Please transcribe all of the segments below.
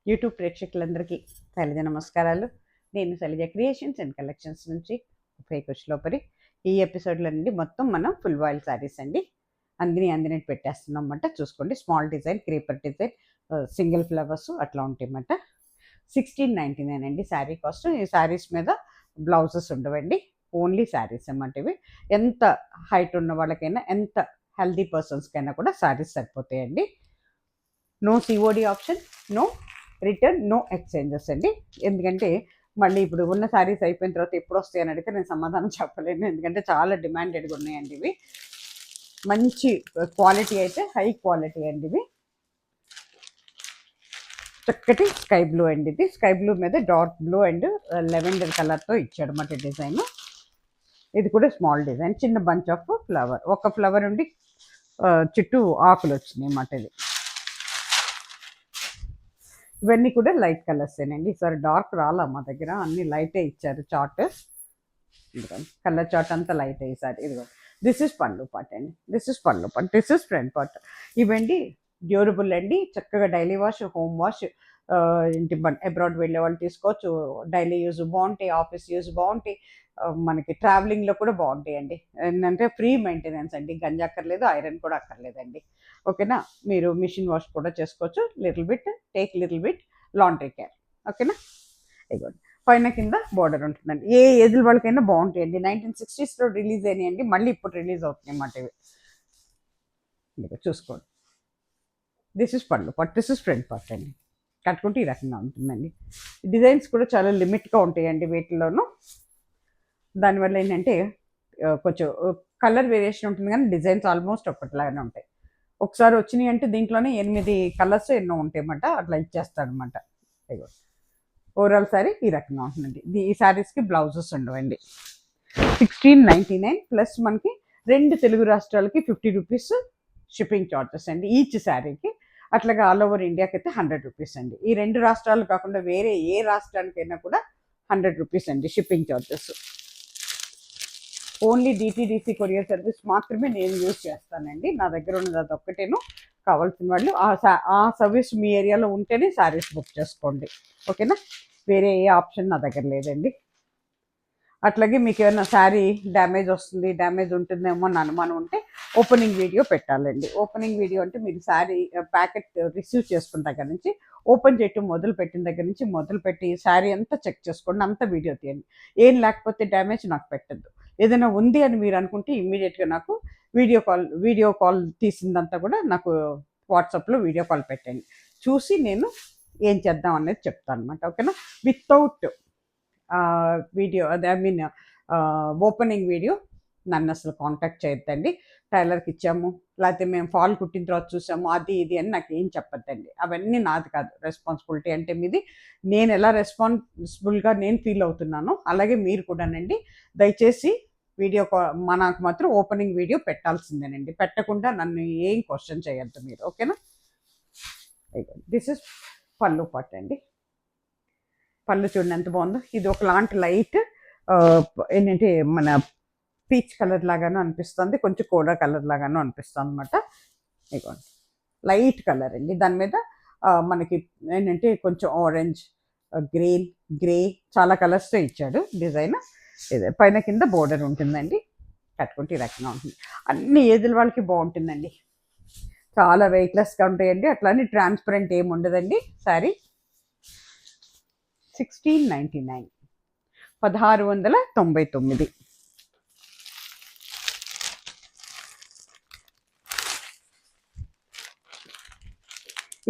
YouTube ప్రేక్షకులందరికీ శైలజ నమస్కారాలు. నేను శైలజ క్రియేషన్స్ అండ్ కలెక్షన్స్ నుంచి ఫేకుష్లోపరి. ఈ ఎపిసోడ్లో నుండి మొత్తం మనం ఫుల్ వాయిల్ శారీస్ అండి అందినట్టు పెట్టేస్తున్నాం అన్నమాట. చూసుకోండి, small design, creeper design, single flowers అట్లా ఉంటాయి అన్నమాట. 1699 అండి శారీ కాస్ట్. ఈ శారీస్ మీద బ్లౌజెస్ ఉండవండి, ఓన్లీ శారీస్ అన్నమాట. ఇవి ఎంత హైట్ ఉన్న వాళ్ళకైనా, ఎంత హెల్దీ పర్సన్స్కైనా కూడా శారీస్ సరిపోతాయండి. No COD option, no return, no exchanges అండి. ఎందుకంటే మళ్ళీ ఇప్పుడు ఉన్న శారీస్ అయిపోయిన తర్వాత ఎప్పుడు వస్తాయి అని అడిగితే నేను సమాధానం చెప్పలేను, ఎందుకంటే చాలా డిమాండెడ్గా ఉన్నాయండి ఇవి. మంచి క్వాలిటీ అయితే హై క్వాలిటీ అండి ఇవి. చక్కటి స్కై బ్లూ అండి, ఇది స్కై బ్లూ మీద డార్క్ బ్లూ అండ్ లెవెండర్ కలర్తో ఇచ్చాడు అన్నమాట డిజైన్. ఇది కూడా స్మాల్ డిజైన్, చిన్న బంచ్ ఆఫ్ ఫ్లవర్, ఒక ఫ్లవర్ ఉండి చుట్టూ ఆకులు వచ్చినాయి అన్నమాట. ఇది ఇవన్నీ కూడా లైట్ కలర్సేనండి. ఈసారి డార్క్ రాలా మా దగ్గర, అన్ని లైటే ఇచ్చారు చార్ట్. కలర్ చార్ట్ అంతా లైట్ ఈసారి. ఇదిగో దిస్ ఇస్ పళ్ళు పార్ట్ అండి, దిస్ ఇస్ పళ్ళు part, this is front part. ఇవండి డ్యూరబుల్ అండి, చక్కగా డైలీ వాష్, హోమ్ వాష్, ఇంటి అబ్రాడ్ వెళ్ళే వాళ్ళు తీసుకోవచ్చు. డైలీ యూజ్ బాగుంటాయి, ఆఫీస్ యూజ్ బాగుంటాయి, మనకి ట్రావెలింగ్లో కూడా బాగుంటాయండి. ఏంటంటే ఫ్రీ మెయింటెనెన్స్ అండి, గంజి అక్కర్లేదు, ఐరన్ కూడా అక్కర్లేదండి. ఓకేనా, మీరు మిషన్ వాష్ కూడా చేసుకోవచ్చు. Little bit take little bit laundry care. ఓకేనా, ఇదిగోండి పైన కింద బోర్డర్ ఉంటుందండి. ఏ ఏజ్ వాళ్ళకైనా బాగుంటాయండి. 1960s రిలీజ్ అయినాయండి, మళ్ళీ ఇప్పుడు రిలీజ్ అవుతున్నాయి అన్నమాట ఇవి. చూసుకోండి, దిస్ ఇస్ పళ్ళు part, this is front part అండి. కట్టుకుంటే ఈ రకంగా ఉంటుందండి. డిజైన్స్ కూడా చాలా లిమిట్గా ఉంటాయండి వీటిలోనూ. దానివల్ల ఏంటంటే కొంచెం కలర్ వేరియేషన్ ఉంటుంది, కానీ డిజైన్స్ ఆల్మోస్ట్ ఒకటిలాగానే ఉంటాయి. ఒకసారి వచ్చినాయి అంటే దీంట్లోనే 8 కలర్స్ ఎన్నో ఉంటాయి అన్నమాట, అట్లా ఇచ్చేస్తాడనమాట. ఇగో ఓవరాల్ శారీ ఈ రకంగా ఉంటుందండి. ఈ శారీస్కి బ్లౌజెస్ ఉండవండి. 1699 ప్లస్ మనకి 2 తెలుగు రాష్ట్రాలకి 50 రూపీస్ షిప్పింగ్ చార్జెస్ అండి ఈచ్ శారీకి. అట్లాగే ఆల్ ఓవర్ ఇండియాకి అయితే 100 రూపీస్ అండి. ఈ 2 రాష్ట్రాలు కాకుండా వేరే ఏ రాష్ట్రానికైనా కూడా 100 రూపీస్ అండి shipping charges. Only DTDC courier service మాత్రమే నేను యూజ్ చేస్తానండి. నా దగ్గర ఉన్నది అది ఒక్కటేను. కావాల్సిన వాళ్ళు ఆ సర్వీస్ మీ ఏరియాలో ఉంటేనే శారీస్ బుక్ చేసుకోండి. ఓకేనా, వేరే ఏ ఆప్షన్ నా దగ్గర లేదండి. అట్లాగే మీకు ఏమైనా శారీ డ్యామేజ్ వస్తుంది, డ్యామేజ్ ఉంటుందేమో అని అనుమానం ఉంటే ఓపెనింగ్ వీడియో పెట్టాలండి. ఓపెనింగ్ వీడియో అంటే మీరు శారీ ప్యాకెట్ రిసీవ్ చేసుకున్న దగ్గర నుంచి, ఓపెన్ చేయటం మొదలు పెట్టిన దగ్గర నుంచి మొదలుపెట్టి శారీ అంతా చెక్ చేసుకోండి, అంతా వీడియో తీయండి. ఏం లేకపోతే డ్యామేజ్ నాకు పెట్టద్దు. ఏదైనా ఉంది అని మీరు అనుకుంటే ఇమ్మీడియట్గా నాకు వీడియో కాల్ తీసిందంతా కూడా నాకు వాట్సాప్లో వీడియో కాల్ పెట్టండి. చూసి నేను ఏం చేద్దాం అనేది చెప్తాను అనమాట. ఓకేనా, వితౌట్ వీడియో అదే ఐ మీన్ ఓపెనింగ్ వీడియో నన్ను అసలు కాంటాక్ట్ చేయొద్దండి. టైలర్కి ఇచ్చాము, లేకపోతే మేము ఫాల్ కుట్టిన తర్వాత చూసాము, అది ఇది అని నాకు ఏం చెప్పొద్దండి. అవన్నీ నాది కాదు రెస్పాన్సిబిలిటీ. అంటే మీది. నేను ఎలా రెస్పాన్సిబుల్గా నేను ఫీల్ అవుతున్నానో అలాగే మీరు కూడానండి. దయచేసి వీడియో నాకు మాత్రం ఓపెనింగ్ వీడియో పెట్టాల్సిందేనండి. పెట్టకుండా నన్ను ఏం క్వశ్చన్ చేయొద్దు మీరు. ఓకేనా, దిస్ ఇస్ పళ్ళు పార్ట్ అండి. పళ్ళు చూడండి ఎంత బాగుందో. ఇది ఒకలాంటి లైట్ ఏంటంటే మన పీచ్ కలర్ లాగాను అనిపిస్తుంది, కొంచెం కోడా కలర్ లాగాను అనిపిస్తుంది అనమాట. ఇదిగోండి లైట్ కలర్ అండి. దాని మీద మనకి ఏంటంటే కొంచెం ఆరెంజ్, గ్రీన్, గ్రే, చాలా కలర్స్తో ఇచ్చాడు డిజైన్. ఇది పైన కింద బోర్డర్ ఉంటుందండి. కట్టుకుంటే ఈ రకంగా ఉంటుంది. అన్ని ఏజ్ల వాళ్ళకి బాగుంటుందండి. చాలా వెయిట్లెస్గా ఉంటాయండి. అట్లానే ట్రాన్స్పరెంట్ ఏమి ఉండదండి శారీ. 1699, 1699.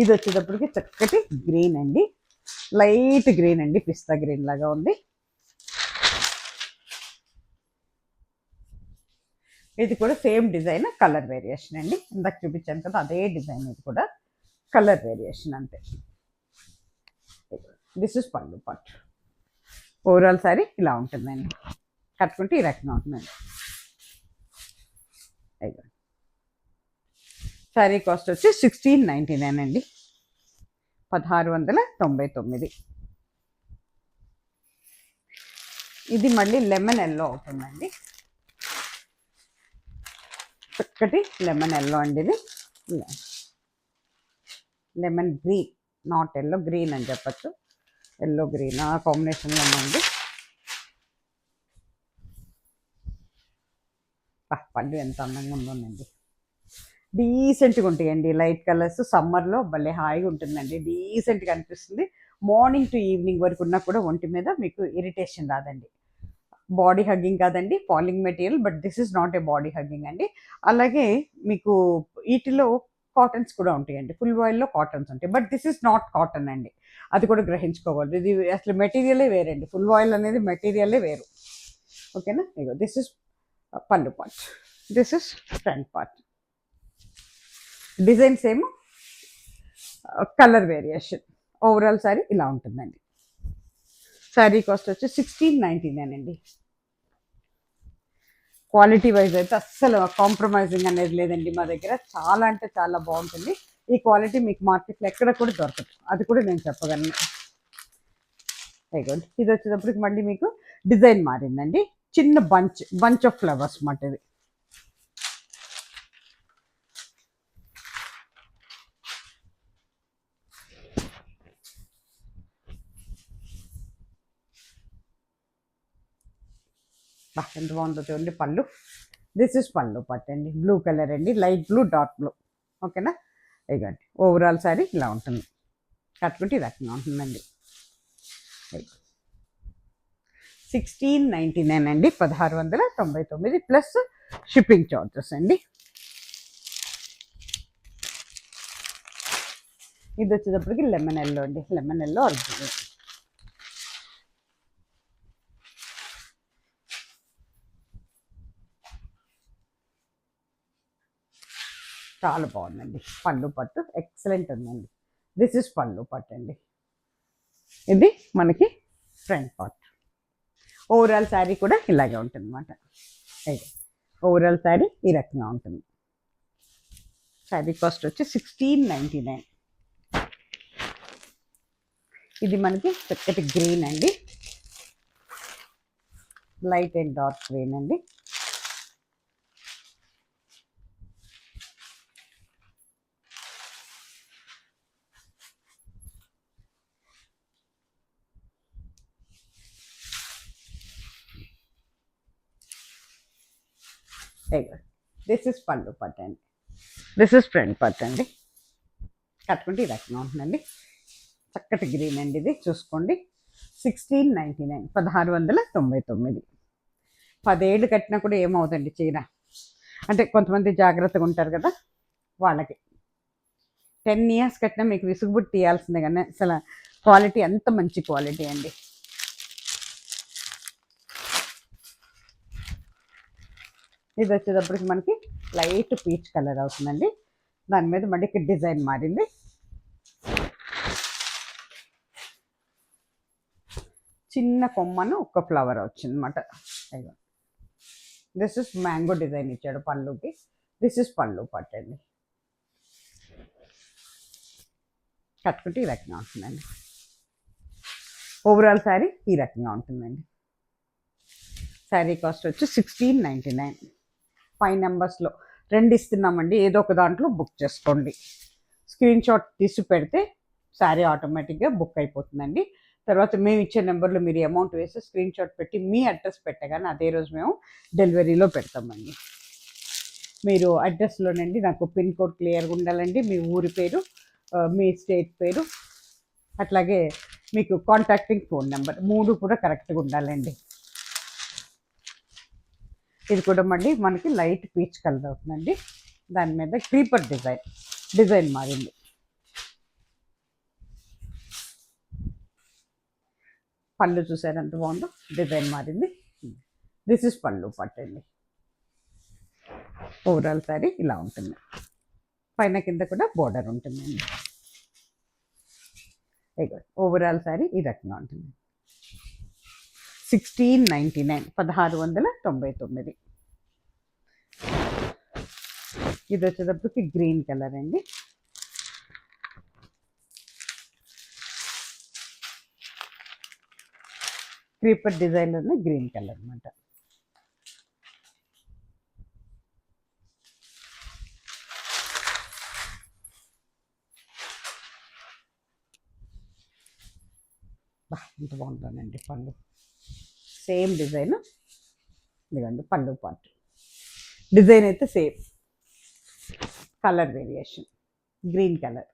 ఇది వచ్చేటప్పటికి చక్కటి గ్రీన్ అండి, లైట్ గ్రీన్ అండి, పిస్తా గ్రీన్ లాగా ఉంది. ఇది కూడా సేమ్ డిజైన్, కలర్ వేరియేషన్ అండి. ఇందాక చూపించాను కదా అదే డిజైన్, ఇది కూడా కలర్ వేరియేషన్ అంతే. దిస్ ఇస్ పళ్ళు పార్ట్. ఓవరాల్ శారీ ఇలా ఉంటుందండి. కట్టుకుంటే ఈ రకంగా ఉంటుందండి. శారీ కాస్ట్ వచ్చి 1699 అండి, 1699. ఇది మళ్ళీ లెమన్ ఎల్లో అవుతుందండి. చక్కటి లెమన్ ఎల్లో అండి. ఇది lemon green, not yellow, green అని చెప్పచ్చు. ఎల్లో గ్రీన్ ఆ కాంబినేషన్లో ఉంది. పళ్ళు ఎంత అందంగా ఉందోనండి. డీసెంట్గా ఉంటాయండి లైట్ కలర్స్. సమ్మర్లో భలే హాయిగా ఉంటుందండి, డీసెంట్గా అనిపిస్తుంది. మార్నింగ్ టు ఈవినింగ్ వరకు ఉన్నా కూడా ఒంటి మీద మీకు ఇరిటేషన్ రాదండి. బాడీ హగ్గింగ్ కాదండి, falling material, but this is not a body hugging అండి. అలాగే మీకు వీటిలో కాటన్స్ కూడా ఉంటాయండి, ఫుల్ వాయిల్లో కాటన్స్ ఉంటాయి, but this is not cotton అండి. అది కూడా గ్రహించుకోవాలి. ఇది అసలు మెటీరియలే వేరండి, ఫుల్ వాయిల్ అనేది మెటీరియలే వేరు. ఓకేనా? ఇగో దిస్ ఇస్ పళ్ళు part, this is front part. Designs ఏమో కలర్ వేరియేషన్. ఓవరాల్ శారీ ఇలా ఉంటుందండి. శారీ కాస్ట్ వచ్చి 1699 అండి. క్వాలిటీ వైజ్ అయితే అస్సలు కాంప్రమైజింగ్ అనేది లేదండి మా దగ్గర. చాలా అంటే చాలా బాగుంటుంది. ఈ క్వాలిటీ మీకు మార్కెట్లో ఎక్కడ కూడా దొరకదు, అది కూడా నేను చెప్పగలను. ఇది వచ్చేటప్పటికి మళ్ళీ మీకు డిజైన్ మారిందండి. చిన్న బంచ్ ఆఫ్ ఫ్లవర్స్ మాట ఇది. ఎంత బాగుందో చూడండి పళ్ళు. దిస్ ఇస్ పళ్ళు పట్టండి, బ్లూ కలర్ అండి, లైట్ బ్లూ డార్క్ బ్లూ. ఓకేనా? ఇగండి ఓవరాల్ శారీ ఇలా ఉంటుంది, కట్టుకుంటే ఈ రకంగా ఉంటుందండి. 1699 అండి, 1699 ప్లస్ షిప్పింగ్ చార్జెస్ అండి. ఇది వచ్చేటప్పటికి లెమన్ ఎల్లో అండి, లెమన్ ఎల్లో ఒరిజినల్. చాలా బాగుందండి పళ్ళు పట్టు, ఎక్సలెంట్ ఉందండి. దిస్ ఇస్ పళ్ళు పట్టు అండి. ఇది మనకి ఫ్రంట్ పార్ట్. ఓవరాల్ శారీ కూడా ఇలాగే ఉంటుంది అన్నమాట. ఓవరాల్ శారీ ఈ రకంగా ఉంటుంది. శారీ కాస్ట్ వచ్చి 1699. ఇది మనకి చక్కటి గ్రీన్ అండి, లైట్ అండ్ డార్క్ గ్రీన్ అండి. దిస్ ఇస్ పళ్ళు పట్టు అండి, దిస్ ఇస్ ఫ్రంట్ పట్టు అండి. కట్టుకుంటే ఈ రకంగా ఉంటుందండి. చక్కటి గ్రీన్ అండి, ఇది చూసుకోండి. 1699, 1699. 10 ఏళ్ళు కట్టినా కూడా ఏమవుతుంది చీర అంటే, కొంతమంది జాగ్రత్తగా ఉంటారు కదా వాళ్ళకి. 10 ఇయర్స్ కట్టినా మీకు విసుగుబుట్టి తీయాల్సిందే, కానీ అసలు క్వాలిటీ ఎంత మంచి క్వాలిటీ అండి. ఇది వచ్చేటప్పటికి మనకి లైట్ పీచ్ కలర్ అవుతుందండి. దాని మీద మళ్ళీ ఇక్కడ డిజైన్ మారింది. చిన్న కొమ్మను ఒక ఫ్లవర్ వచ్చింది అనమాట. దిస్ ఇస్ మ్యాంగో డిజైన్ ఇచ్చాడు పళ్ళుకి. దిస్ ఇస్ పళ్ళు పట్టండి, కట్టుకుంటే ఈ రకంగా ఉంటుందండి. ఓవరాల్ శారీ ఈ రకంగా ఉంటుందండి. శారీ కాస్ట్ వచ్చి 1699. 5 నెంబర్స్లో 2 ఇస్తున్నామండి, ఏదో ఒక దాంట్లో బుక్ చేసుకోండి. స్క్రీన్ షాట్ తీసి పెడితే శారీ ఆటోమేటిక్గా బుక్ అయిపోతుందండి. తర్వాత మేము ఇచ్చే నెంబర్లో మీరు అమౌంట్ వేసి స్క్రీన్ షాట్ పెట్టి మీ అడ్రస్ పెట్టగానే అదే రోజు మేము డెలివరీలో పెడతామండి. మీరు అడ్రస్లోనండి నాకు పిన్ కోడ్ క్లియర్గా ఉండాలండి, మీ ఊరి పేరు, మీ స్టేట్ పేరు, అట్లాగే మీకు కాంటాక్టింగ్ ఫోన్ నెంబర్ 3 కూడా కరెక్ట్గా ఉండాలండి. ఇది కూడా మళ్ళీ మనకి లైట్ పీచ్ కలర్ అవుతుందండి. దాని మీద క్రీపర్ డిజైన్ మారింది. పళ్ళు చూసారు ఎంత బాగుందో, డిజైన్ మారింది. దిస్ ఇస్ పళ్ళు పట్టండి. ఓవరాల్ శారీ ఇలా ఉంటుంది, పైన కింద కూడా బోర్డర్ ఉంటుందండి. ఓవరాల్ శారీ ఈ రకంగా ఉంటుంది. 1699, 1699. ఇది వచ్చేటప్పటికి గ్రీన్ కలర్ అండి. క్రీపర్ డిజైన్లోనే గ్రీన్ కలర్ అనమాట. ఎంత బాగుంటుందండి పళ్ళు. Same design. ఇదిగోండి పళ్ళు పార్ట్. డిజైన్ అయితే same, colour variation green colour.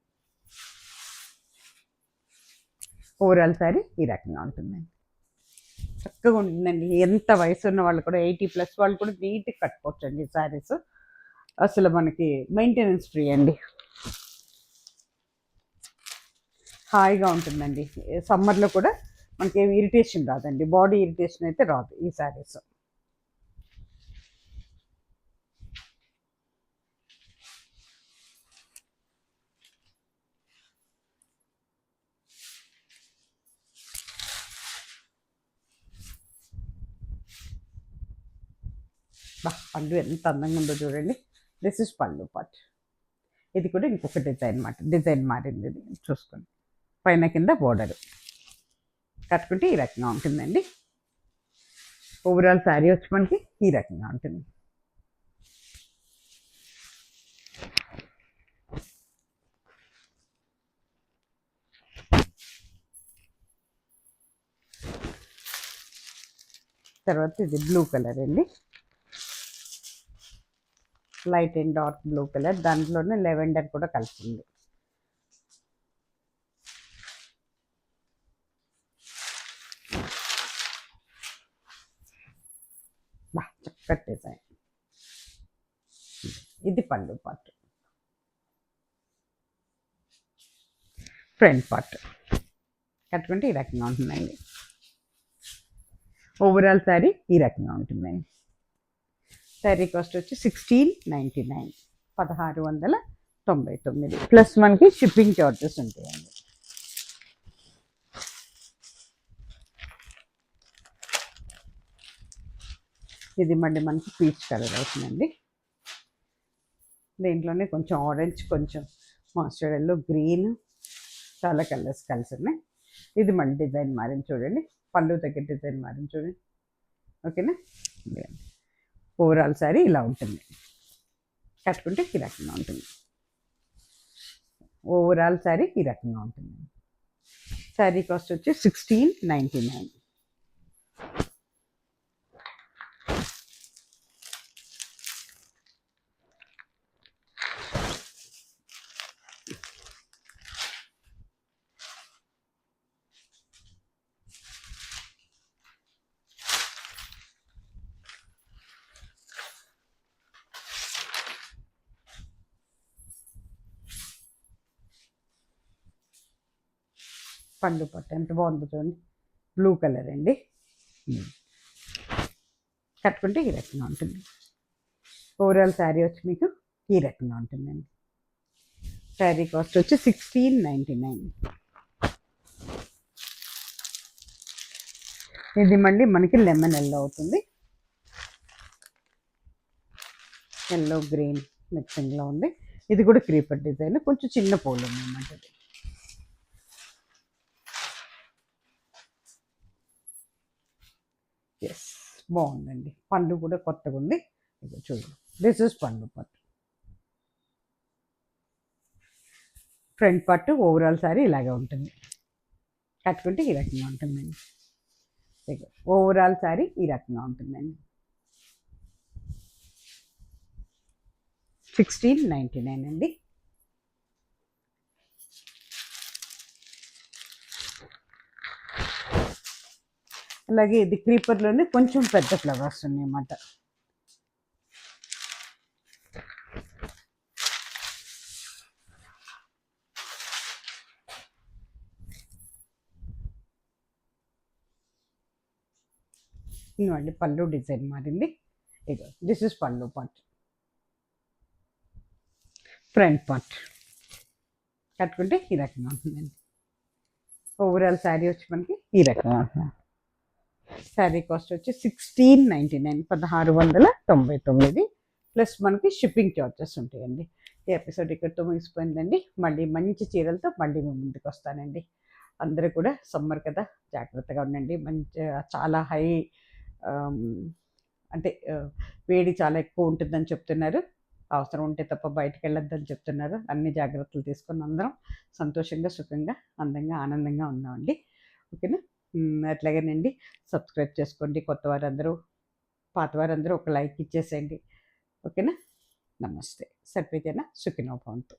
Overall sari ఈ రకంగా ఉంటుందండి. చక్కగా ఉంటుందండి. ఎంత వయసు ఉన్న వాళ్ళు కూడా, 80+ వాళ్ళు కూడా నీట్గా కట్టుకోవచ్చు అండి ఈ శారీస్. అసలు మనకి మెయింటెనెన్స్ ఫ్రీ అండి. హాయిగా ఉంటుందండి. సమ్మర్లో కూడా మనకి ఏమి ఇరిటేషన్ రాదండి, బాడీ ఇరిటేషన్ అయితే రాదు ఈ శారీస్. పళ్ళు ఎంత అందంగా ఉందో చూడండి. దిస్ ఇస్ పళ్ళు పార్ట్. ఇది కూడా ఇంకొక డిజైన్ అన్నమాట. డిజైన్ మారింది, ఇది చూసుకోండి. పైన కింద బోర్డర్ కట్టుకుంటే ఈ రకంగా ఉంటుందండి. ఓవరాల్ శారీ వచ్చి మనకి ఈ రకంగా ఉంటుంది. తర్వాత ఇది బ్లూ కలర్ అండి, light and dark blue colour. దాంట్లోనే లెవెండర్ కూడా కలిసింది. చక్కటి డిజైన్. ఇది పళ్ళు పార్ట్. ఫ్రంట్ పార్ట్ కట్టుకుంటే ఈ రకంగా ఉంటుందండి. ఓవరాల్ శారీ ఈ రకంగా ఉంటుందండి. శారీ కాస్ట్ వచ్చి 1699, 1699 ప్లస్ మనకి షిప్పింగ్ చార్జెస్ ఉంటాయండి. ఇది మళ్ళీ మనకి పీచ్ కలర్ అవుతుందండి. దీంట్లోనే కొంచెం ఆరెంజ్, కొంచెం మాస్టర్డ్ ఎల్లో, గ్రీన్, చాలా కలర్స్ కలిసి ఉన్నాయి. ఇది మళ్ళీ డిజైన్ మారింది చూడండి. పళ్ళు దగ్గర డిజైన్ మారింది చూడండి. ఓకేనా. ఓవరాల్ శారీ ఇలా ఉంటుంది. కట్టుకుంటే ఈ రకంగా ఉంటుంది. ఓవరాల్ శారీ ఈ రకంగా ఉంటుంది. శారీ కాస్ట్ వచ్చి 1699. పండు పట్టు ఎంత బాగుందో చూడండి. బ్లూ కలర్ అండి. కట్టుకుంటే ఈ రకంగా ఉంటుంది. ఓవరాల్ శారీ వచ్చి మీకు ఈ రకంగా ఉంటుందండి. శారీ కాస్ట్ వచ్చి 1699. ఇది మళ్ళీ మనకి లెమన్ ఎల్లో అవుతుంది. ఎల్లో గ్రీన్ మిక్సింగ్లో ఉంది. ఇది కూడా క్రీపర్ డిజైన్, కొంచెం చిన్న పూలు ఉందన్నమాట. ఎస్, బాగుందండి. పండు కూడా కొత్తగా ఉంది. ఇది చూడండి, దిస్ ఇస్ పండు పట్టు. ఫ్రంట్ పట్టు. ఓవరాల్ శారీ ఇలాగే ఉంటుంది. కట్టుకుంటే ఈ రకంగా ఉంటుందండి. ఓవరాల్ శారీ ఈ రకంగా ఉంటుందండి. 1699 అండి. అలాగే ఇది క్రీపర్లోనే కొంచెం పెద్ద ఫ్లవర్స్ ఉన్నాయన్నమాట. మళ్ళీ పళ్ళు డిజైన్ మారింది. ఇదో దిస్ ఇస్ పళ్ళు పార్ట్. ఫ్రంట్ పార్ట్ కట్టుకుంటే ఈ రకంగా ఉంటుందండి. ఓవరాల్ శారీ వచ్చి మనకి ఈ రకంగా ఉంటుంది. శారీ కాస్ట్ వచ్చి 1699, 1699 ప్లస్ మనకి షిప్పింగ్ చార్జెస్ ఉంటాయండి. ఈ ఎపిసోడ్ ఇక్కడితో ముగిసిపోయిందండి. మళ్ళీ మంచి చీరలతో మళ్ళీ మేము ముందుకు వస్తానండి. అందరూ కూడా సమ్మర్ కదా, జాగ్రత్తగా ఉండండి. మంచి చాలా హై అంటే వేడి చాలా ఎక్కువ ఉంటుందని చెప్తున్నారు. అవసరం ఉంటే తప్ప బయటకు వెళ్ళొద్దని చెప్తున్నారు. అన్ని జాగ్రత్తలు తీసుకొని అందరం సంతోషంగా, సుఖంగా, అందంగా, ఆనందంగా ఉందామండి. ఓకేనా. అట్లాగేనండి, సబ్స్క్రైబ్ చేసుకోండి. కొత్త వారందరూ, పాత వారందరూ ఒక లైక్ ఇచ్చేసేయండి. ఓకేనా. నమస్తే. సర్వేజన సుఖినో భవంతు.